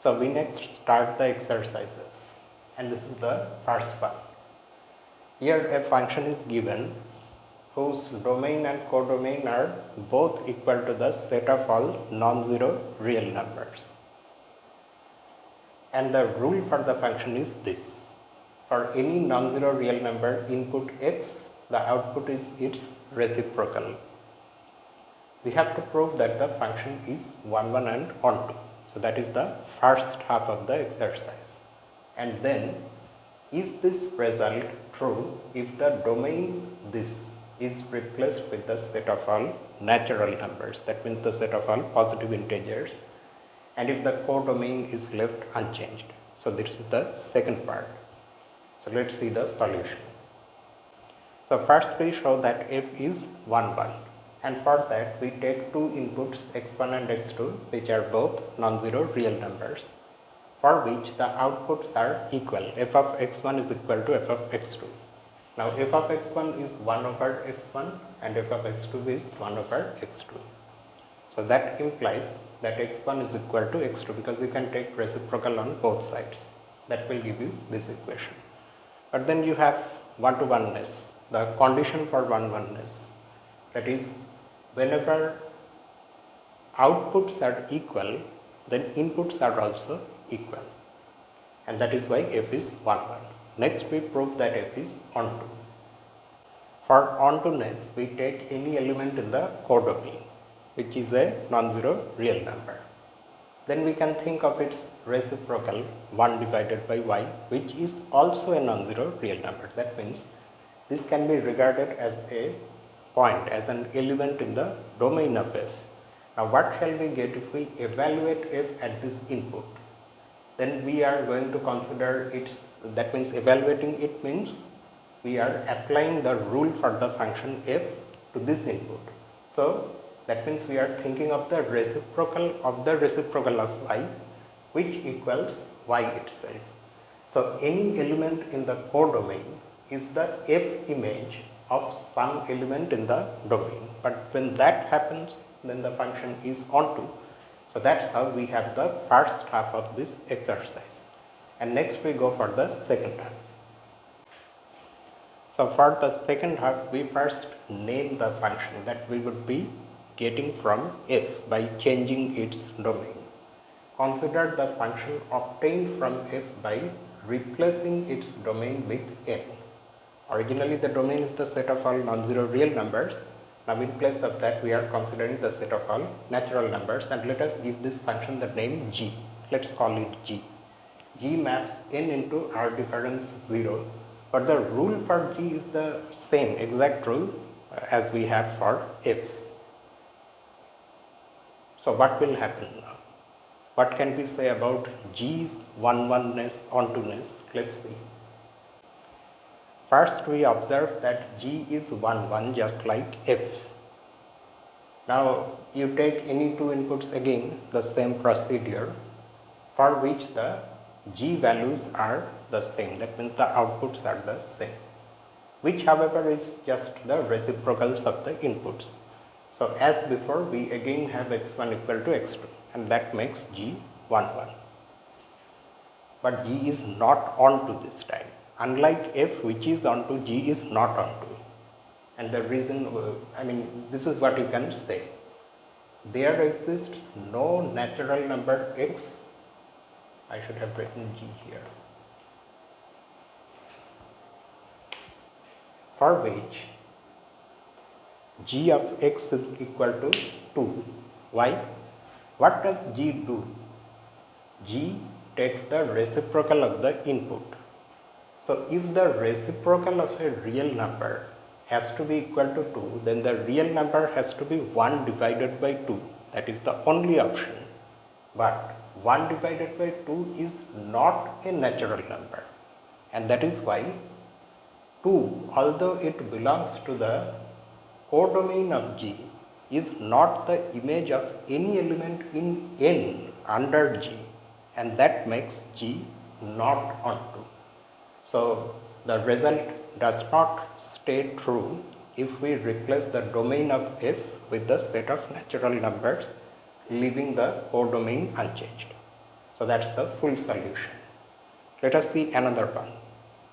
So we next start the exercises, and this is the first one. Here a function is given whose domain and codomain are both equal to the set of all non-zero real numbers. And the rule for the function is this: for any non-zero real number input x, the output is its reciprocal. We have to prove that the function is 1, 1 and onto. So that is the first half of the exercise. And then, is this result true if the domain this is replaced with the set of all natural numbers, that means the set of all positive integers, and if the codomain is left unchanged. So this is the second part. So let's see the solution. So first we show that f is 1, 1. And for that we take two inputs x1 and x2, which are both non-zero real numbers, for which the outputs are equal. F of x1 is equal to f of x2. Now f of x1 is 1 over x1 and f of x2 is 1 over x2. So that implies that x1 is equal to x2, because you can take reciprocal on both sides. That will give you this equation. But then you have one-to-oneness, the condition for one-oneness. That is, whenever outputs are equal, then inputs are also equal. And that is why f is 1, 1. Next we prove that f is onto. For ontoness, we take any element in the codomain, which is a non-zero real number. Then we can think of its reciprocal 1 divided by y, which is also a non-zero real number. That means this can be regarded as a point, as an element in the domain of f. Now what shall we get if we evaluate f at this input? Then we are going to consider its, that means evaluating it means we are applying the rule for the function f to this input. So that means we are thinking of the reciprocal of y, which equals y itself. So any element in the codomain is the f image of some element in the domain. But when that happens, then the function is onto. So that's how we have the first half of this exercise. And next we go for the second half. So for the second half, we first name the function that we would be getting from f by changing its domain. Consider the function obtained from f by replacing its domain with n. Originally the domain is the set of all non-zero real numbers. Now in place of that we are considering the set of all natural numbers, and let us give this function the name g. Let's call it g. G maps n into r difference 0, but the rule for g is the same exact rule as we have for f. So what will happen now? What can we say about g's 1, 1ness, ontoness? Let's see. First we observe that g is 1, 1 just like f. Now you take any two inputs, again the same procedure, for which the g values are the same, that means the outputs are the same, which however is just the reciprocals of the inputs. So as before we again have x1 equal to x2, and that makes g 1, 1. But g is not onto this time. Unlike f, which is onto, g is not onto. And the reason, this is what you can say. There exists no natural number x. I should have written g here. For which g of x is equal to 2. Why? What does g do? G takes the reciprocal of the input. So if the reciprocal of a real number has to be equal to 2, then the real number has to be 1 divided by 2. That is the only option. But 1 divided by 2 is not a natural number. And that is why 2, although it belongs to the codomain of g, is not the image of any element in n under g, and that makes g not onto. So the result does not stay true if we replace the domain of f with the set of natural numbers, leaving the codomain unchanged. So that's the full solution. Let us see another one.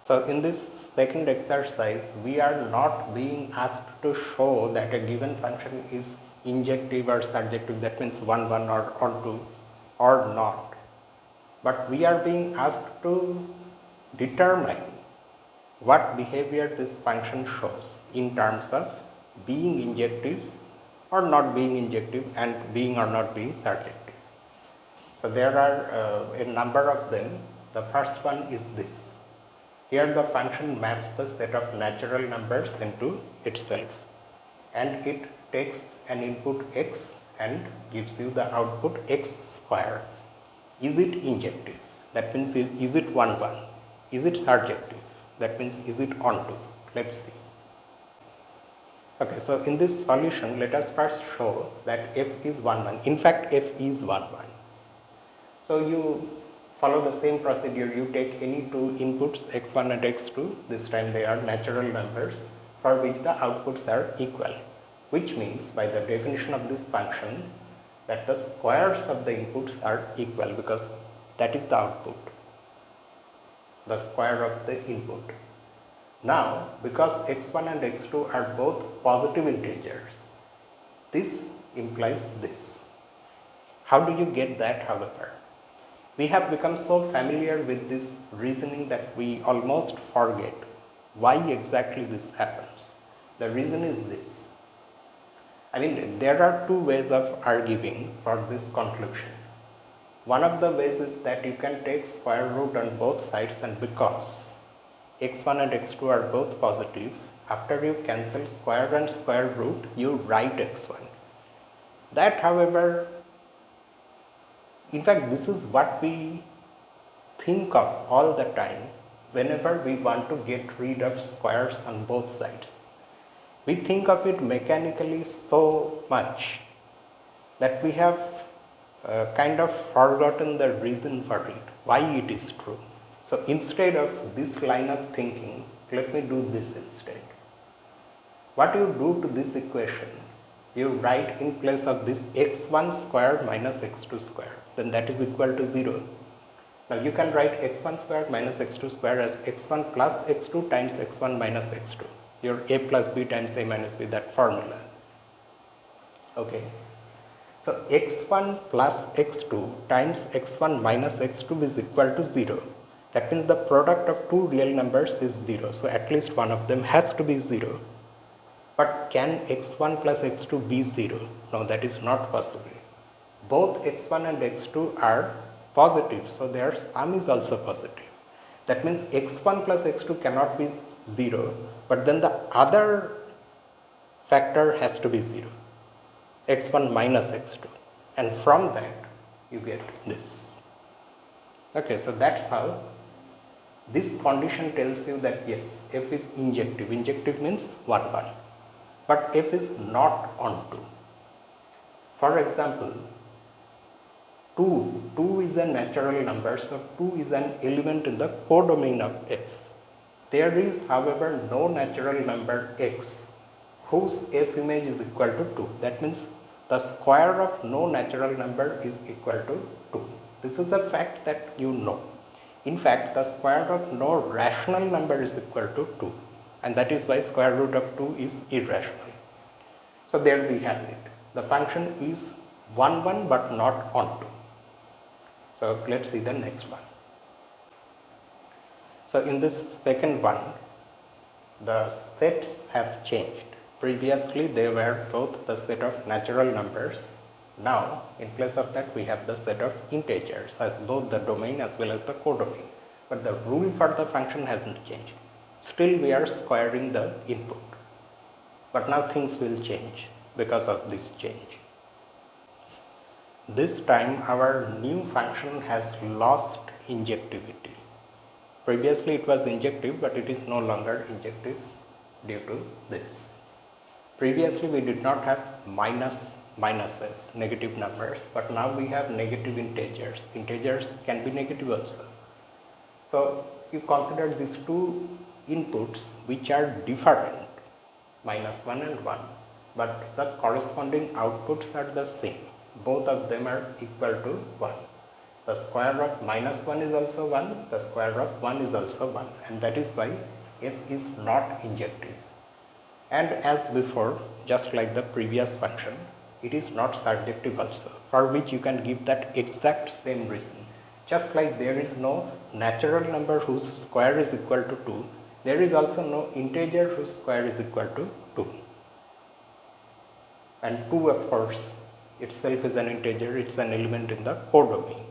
So in this second exercise, we are not being asked to show that a given function is injective or surjective, that means 1, 1 or on 2 or not. But we are being asked to determine what behavior this function shows in terms of being injective or not being injective and being or not being surjective. So there are a number of them. The first one is this. Here the function maps the set of natural numbers into itself, and it takes an input x and gives you the output x square. Is it injective? That means is it 1, 1? Is it surjective? That means is it onto? Let's see. Okay, so in this solution, let us first show that f is 1, 1. In fact, f is 1, 1. So you follow the same procedure. You take any two inputs x1 and x2. This time they are natural numbers for which the outputs are equal, which means by the definition of this function that the squares of the inputs are equal, because that is the output, the square of the input. Now, because x1 and x2 are both positive integers, this implies this. How do you get that, however? We have become so familiar with this reasoning that we almost forget why exactly this happens. The reason is this. I mean, there are two ways of arguing for this conclusion. One of the ways is that you can take square root on both sides, and because x1 and x2 are both positive, after you cancel square and square root, you write x1. That, however, in fact, this is what we think of all the time whenever we want to get rid of squares on both sides. We think of it mechanically so much that we have kind of forgotten the reason for it, why it is true. So instead of this line of thinking, let me do this instead. What you do to this equation, you write in place of this x1 square minus x2 square, then that is equal to 0. Now you can write x1 square minus x2 square as x1 plus x2 times x1 minus x2, your a plus b times a minus b, that formula. Okay. So x1 plus x2 times x1 minus x2 is equal to 0. That means the product of two real numbers is 0. So at least one of them has to be 0. But can x1 plus x2 be 0? No, that is not possible. Both x1 and x2 are positive, so their sum is also positive. That means x1 plus x2 cannot be 0, but then the other factor has to be 0, x1 minus x2, and from that you get this. Okay, so that's how this condition tells you that yes, f is injective. Injective means 1, 1. But f is not onto. For example, 2 is a natural number, so 2 is an element in the codomain of f. There is, however, no natural number x whose f image is equal to 2. That means the square of no natural number is equal to 2. This is the fact that you know. In fact, the square of no rational number is equal to 2. And that is why square root of 2 is irrational. So there we have it. The function is 1, 1 but not onto. So let's see the next one. So in this second one, the sets have changed. Previously they were both the set of natural numbers. Now in place of that we have the set of integers as both the domain as well as the codomain. But the rule for the function hasn't changed. Still we are squaring the input. But now things will change because of this change. This time our new function has lost injectivity. Previously it was injective, but it is no longer injective due to this. Previously we did not have minuses, negative numbers, but now we have negative integers. Integers can be negative also. So you consider these two inputs which are different, -1 and 1, but the corresponding outputs are the same. Both of them are equal to 1. The square of minus 1 is also 1, the square of 1 is also 1, and that is why f is not injective. And as before, just like the previous function, it is not surjective also, for which you can give that exact same reason. Just like there is no natural number whose square is equal to 2, there is also no integer whose square is equal to 2. And 2, of course, itself is an integer, it's an element in the codomain,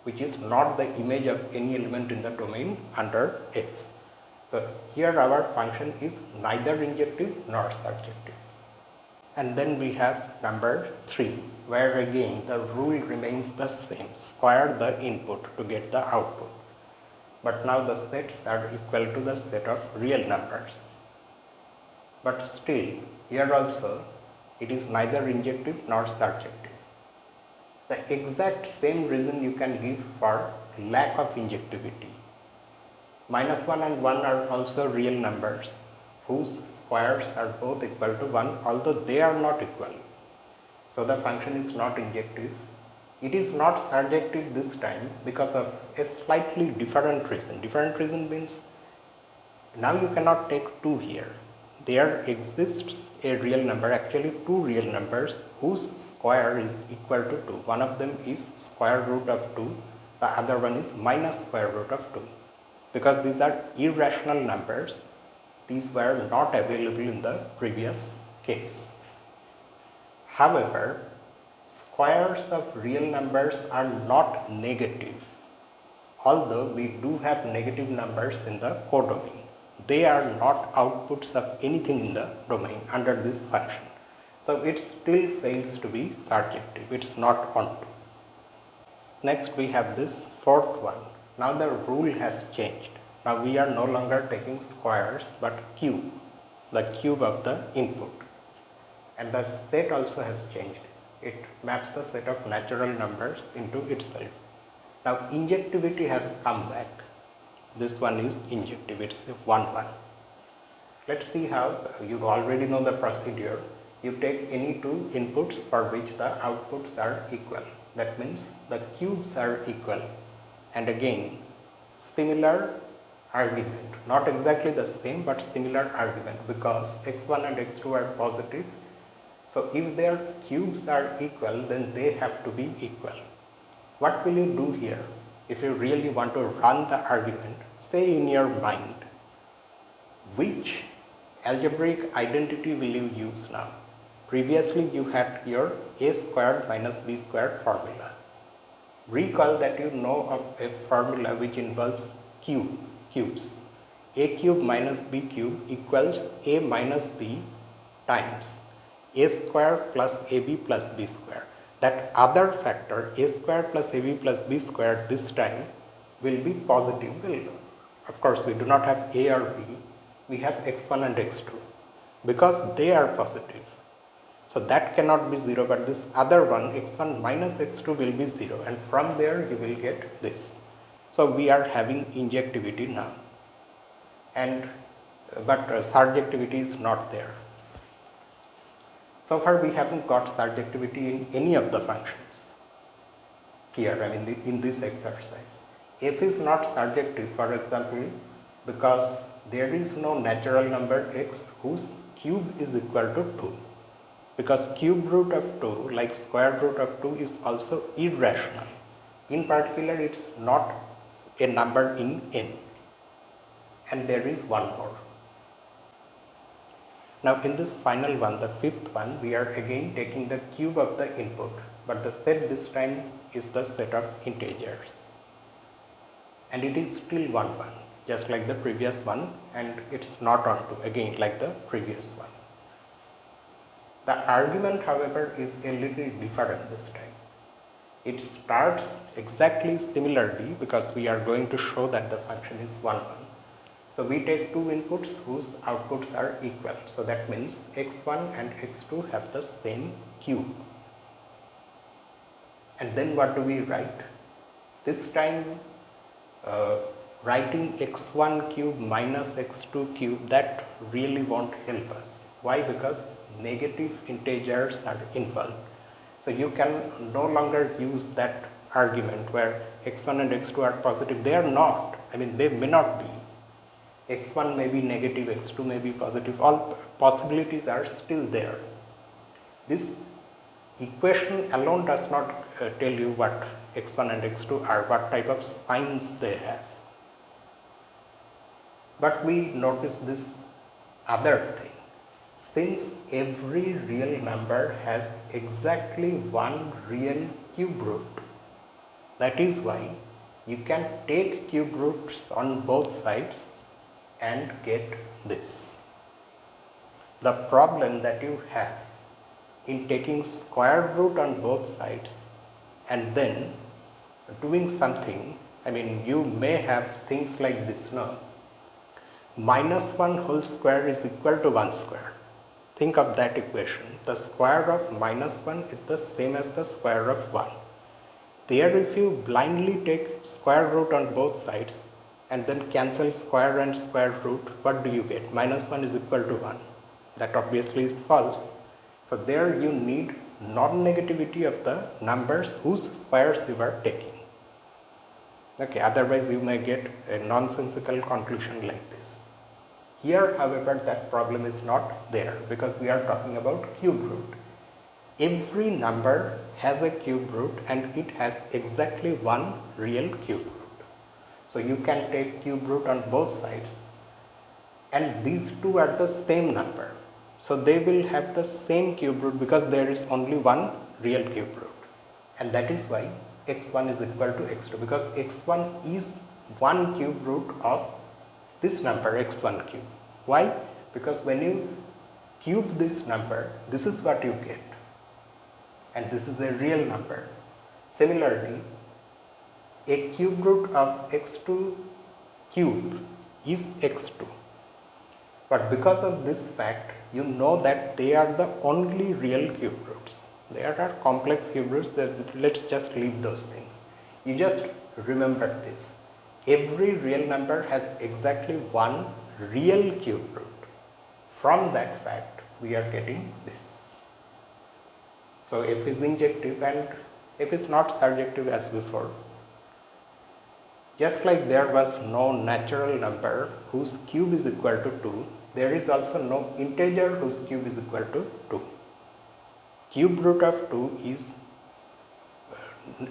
which is not the image of any element in the domain under F. So here our function is neither injective nor surjective. And then we have number 3, where again the rule remains the same, square the input to get the output. But now the sets are equal to the set of real numbers. But still, here also it is neither injective nor surjective. The exact same reason you can give for lack of injectivity. Minus 1 and 1 are also real numbers whose squares are both equal to 1, although they are not equal. So the function is not injective. It is not surjective this time because of a slightly different reason. Different reason means now you cannot take 2 here. There exists a real number, actually 2 real numbers whose square is equal to 2. One of them is square root of 2, the other one is minus square root of 2. Because these are irrational numbers, these were not available in the previous case. However, squares of real numbers are not negative, although we do have negative numbers in the codomain. They are not outputs of anything in the domain under this function. So it still fails to be surjective, it's not onto. Next we have this fourth one. Now the rule has changed. Now we are no longer taking squares but cube, the cube of the input. And the set also has changed. It maps the set of natural numbers into itself. Now injectivity has come back. This one is injective, it's a 1, 1. Let's see how. You already know the procedure. You take any 2 inputs for which the outputs are equal. That means the cubes are equal. And again, similar argument, not exactly the same but similar argument, because x1 and x2 are positive. So if their cubes are equal, then they have to be equal. What will you do here? If you really want to run the argument, say in your mind, which algebraic identity will you use now? Previously you had your a squared minus b squared formula. Recall that you know of a formula which involves cubes. A cube minus b cube equals a minus b times a square plus ab plus b square. That other factor, a square plus ab plus b square, this time will be positive. Of course, we do not have a or b, we have x1 and x2 because they are positive. So that cannot be 0, but this other one, x1 minus x2, will be 0, and from there you will get this. So we are having injectivity now, but surjectivity is not there. So far we haven't got surjectivity in any of the functions here, in this exercise. F is not surjective, for example, because there is no natural number x whose cube is equal to 2. Because cube root of 2, like square root of 2, is also irrational. In particular, it's not a number in n. And there is one more. Now in this final one, the fifth one, we are again taking the cube of the input, but the set this time is the set of integers. And it is still 1, 1, just like the previous one, and it's not onto, again like the previous one. The argument, however, is a little different this time. It starts exactly similarly because we are going to show that the function is 1, 1. So we take 2 inputs whose outputs are equal. So that means x1 and x2 have the same cube. And then what do we write? This time writing x1 cube minus x2 cube, that really won't help us. Why? Because negative integers are involved. So you can no longer use that argument where x1 and x2 are positive. They are not. I mean, they may not be. x1 may be negative, x2 may be positive. All possibilities are still there. This equation alone does not tell you what x1 and x2 are, what type of signs they have. But we notice this other thing. Since every real number has exactly one real cube root, that is why you can take cube roots on both sides and get this. The problem that you have in taking square root on both sides and then doing something, I mean, you may have things like this now. Minus 1 whole square is equal to 1 square. Think of that equation. The square of minus 1 is the same as the square of 1. There, if you blindly take square root on both sides and then cancel square and square root, what do you get? Minus 1 is equal to 1. That obviously is false. So there you need non-negativity of the numbers whose squares you are taking. Okay, otherwise you may get a nonsensical conclusion like this. Here, however, that problem is not there because we are talking about cube root. Every number has a cube root and it has exactly one real cube root. So you can take cube root on both sides and these two are the same number. So they will have the same cube root because there is only one real cube root, and that is why x1 is equal to x2, because x1 is one cube root of this number x1 cube. Why? Because when you cube this number, this is what you get, and this is a real number. Similarly, a cube root of x2 cube is x2, but because of this fact, you know that they are the only real cube roots. There are complex cube roots, let's just leave those things. You just remember this. Every real number has exactly one real cube root. From that fact, we are getting this. So f is injective and f is not surjective as before. Just like there was no natural number whose cube is equal to 2, there is also no integer whose cube is equal to 2. Cube root of 2 is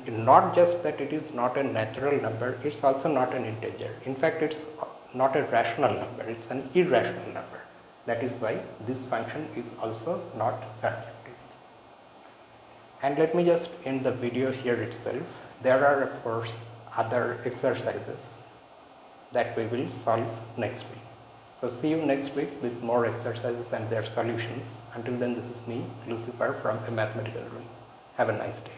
not just that it is not a natural number, it's also not an integer. In fact, it's not a rational number, it's an irrational number. That is why this function is also not surjective. And let me just end the video here itself. There are of course other exercises that we will solve next week. So see you next week with more exercises and their solutions. Until then, this is me, Lucifer, from A Mathematical Room. Have a nice day.